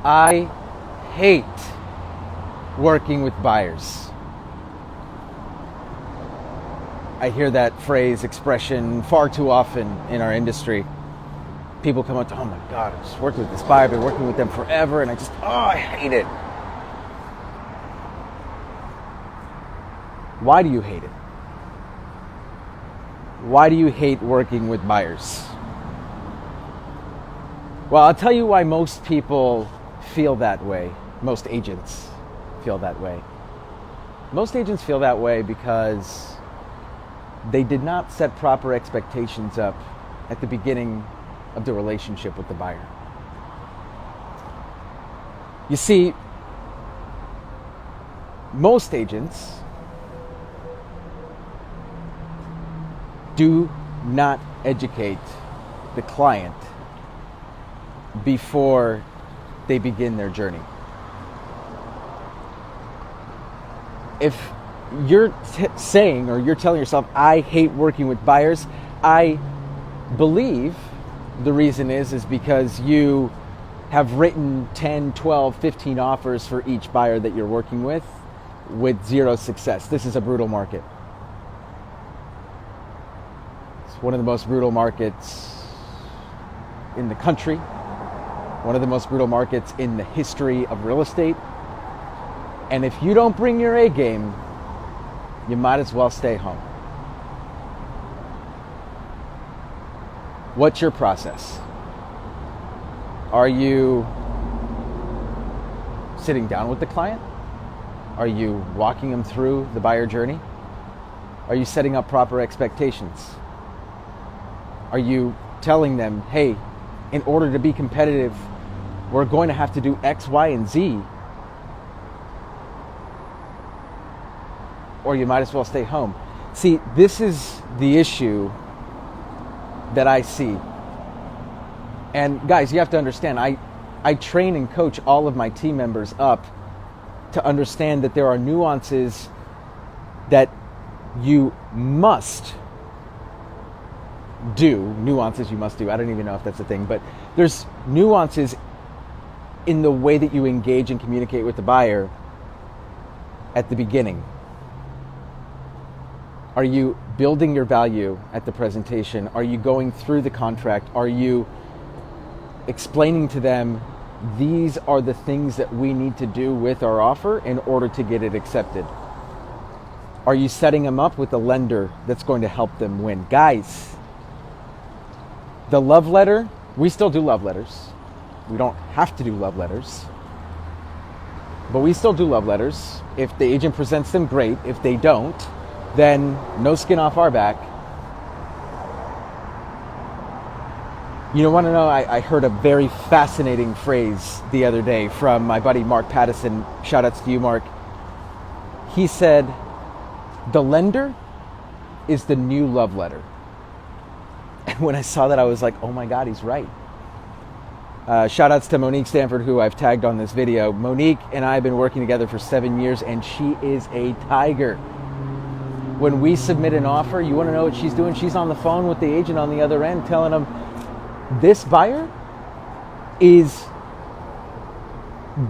I hate working with buyers. I hear that phrase, expression far too often in our industry. People come up to, oh my God, I just worked with this buyer, I've been working with them forever, and I hate it. Why do you hate it? Why do you hate working with buyers? Well, I'll tell you why most people feel that way. Most agents feel that way. Most agents feel that way because they did not set proper expectations up at the beginning of the relationship with the buyer. You see, most agents do not educate the client before they begin their journey. If you're saying, or you're telling yourself, I hate working with buyers, I believe the reason is because you have written 10, 12, 15 offers for each buyer that you're working with zero success. This is a brutal market. It's one of the most brutal markets in the country, one of the most brutal markets in the history of real estate. And if you don't bring your A game, you might as well stay home. What's your process? Are you sitting down with the client? Are you walking them through the buyer journey? Are you setting up proper expectations? Are you telling them, hey, in order to be competitive, we're going to have to do X, Y, and Z, or you might as well stay home? See, this is the issue that I see. And guys, you have to understand, I train and coach all of my team members up to understand that there are nuances that you must do. Nuances you must do. I don't even know if that's a thing, but there's nuances in the way that you engage and communicate with the buyer at the beginning. Are you building your value at the presentation? Are you going through the contract? Are you explaining to them, these are the things that we need to do with our offer in order to get it accepted? Are you setting them up with a lender that's going to help them win? Guys, the love letter, we still do love letters. We don't have to do love letters, but we still do love letters. If the agent presents them, great. If they don't, then no skin off our back. You want to know, I heard a very fascinating phrase the other day from my buddy Mark Pattison. Shout outs to you, Mark. He said, the lender is the new love letter. And when I saw that, I was like, oh my God, he's right. Shout outs to Monique Stanford, who I've tagged on this video. Monique and I have been working together for 7 years, and she is a tiger. When we submit an offer, you want to know what she's doing? She's on the phone with the agent on the other end telling them, this buyer is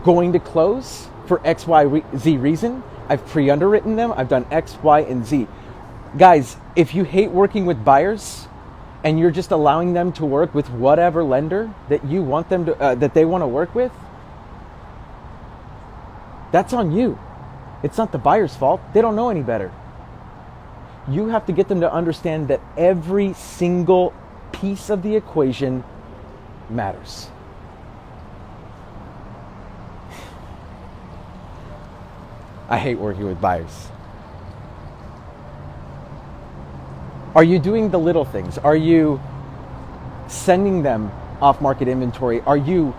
going to close for X, Y, Z reason. I've pre-underwritten them. I've done X, Y, and Z. Guys, if you hate working with buyers and you're just allowing them to work with whatever lender that you want them to, that they want to work with, that's on you. It's not the buyer's fault. They don't know any better. You have to get them to understand that every single piece of the equation matters. I hate working with buyers. Are you doing the little things? Are you sending them off-market inventory? Are you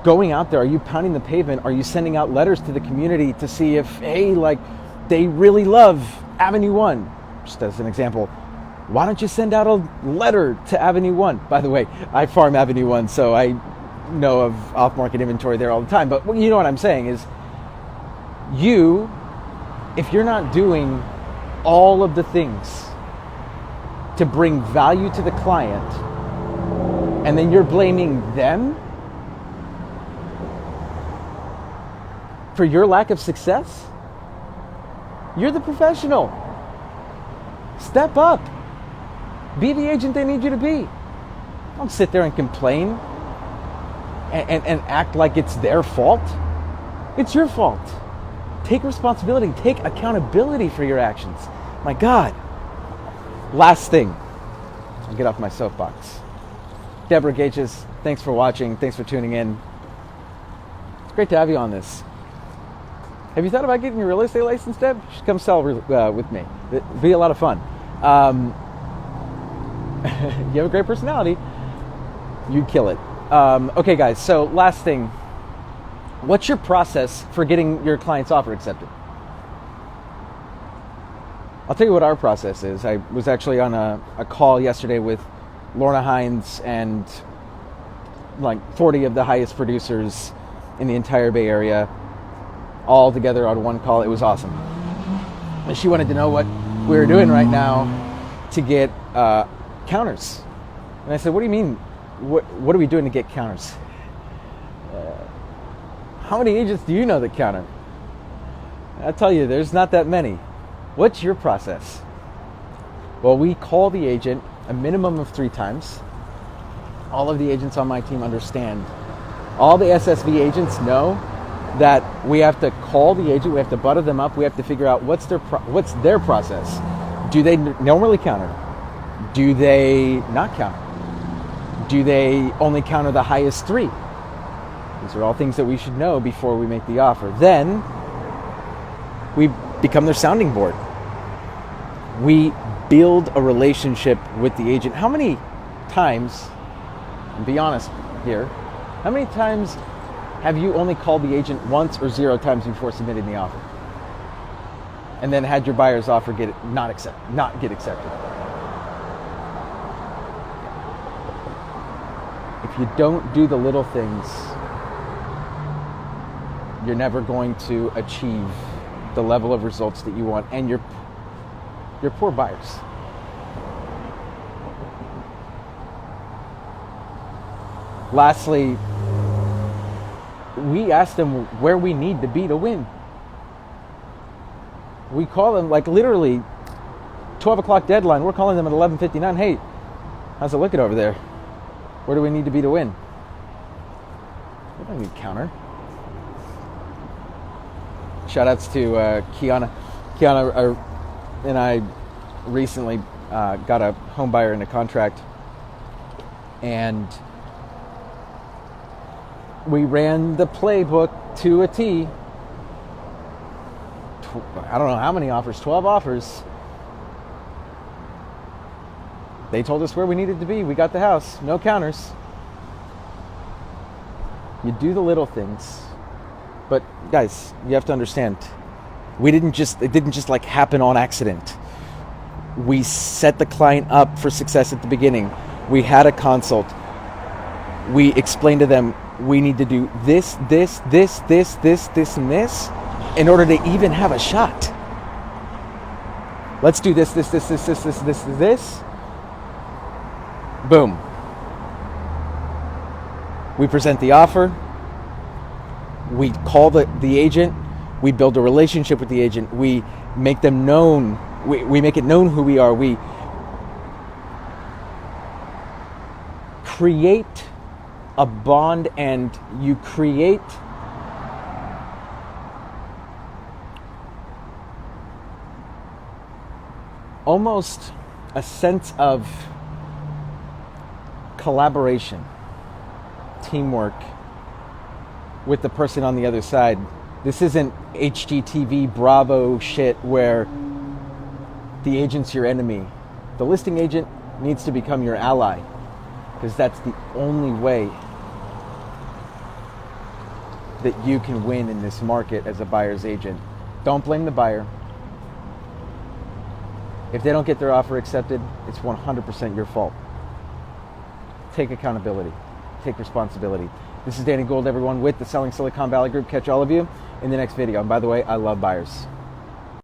going out there? Are you pounding the pavement? Are you sending out letters to the community to see if, hey, like, they really love Avenue 1? Just as an example, why don't you send out a letter to Avenue 1? By the way, I farm Avenue 1, so I know of off-market inventory there all the time. But you know what I'm saying is, if you're not doing all of the things to bring value to the client, and then you're blaming them, for your lack of success? You're the professional. Step up. Be the agent they need you to be. Don't sit there and complain and act like it's their fault. It's your fault. Take responsibility. Take accountability for your actions. My God. Last thing. I'll get off my soapbox. Deborah Gages, thanks for watching. Thanks for tuning in. It's great to have you on this. Have you thought about getting your real estate license, Deb? You should come sell with me. It'd be a lot of fun. You have a great personality. You'd kill it. Okay, guys, so last thing. What's your process for getting your client's offer accepted? I'll tell you what our process is. I was actually on a call yesterday with Lorna Hines and like 40 of the highest producers in the entire Bay Area, all together on one call. It was awesome. And she wanted to know what we were doing right now to get counters. And I said, what do you mean? What are we doing to get counters? How many agents do you know that counter? I'll tell you, there's not that many. What's your process? Well, we call the agent a minimum of 3 times. All of the agents on my team understand. All the SSV agents know that we have to call the agent, we have to butter them up, we have to figure out what's their process. Do they normally counter? Do they not counter? Do they only counter the highest 3? These are all things that we should know before we make the offer. Then we become their sounding board. We build a relationship with the agent. How many times, and be honest here, how many times have you only called the agent once or 0 times before submitting the offer? And then had your buyer's offer not get accepted? If you don't do the little things, you're never going to achieve the level of results that you want, and your poor buyers. Lastly, we ask them where we need to be to win. We call them like literally 12 o'clock deadline. We're calling them at 11:59. Hey, how's it looking over there? Where do we need to be to win? We don't need counter. Shout outs to Kiana. Kiana and I recently got a home buyer in a contract, and we ran the playbook to a T. I don't know how many offers, 12 offers. They told us where we needed to be. We got the house, no counters. You do the little things. But guys, you have to understand, it didn't just like happen on accident. We set the client up for success at the beginning. We had a consult. We explained to them, we need to do this, and this in order to even have a shot. Let's do this. Boom. We present the offer. We call the agent. We build a relationship with the agent. We make them known. We make it known who we are. We create a bond, and you create almost a sense of collaboration, teamwork with the person on the other side. This isn't HGTV Bravo shit where the agent's your enemy. The listing agent needs to become your ally, because that's the only way that you can win in this market as a buyer's agent. Don't blame the buyer. If they don't get their offer accepted, it's 100% your fault. Take accountability. Take responsibility. This is Danny Gould, everyone, with the Selling Silicon Valley Group. Catch all of you in the next video. And by the way, I love buyers.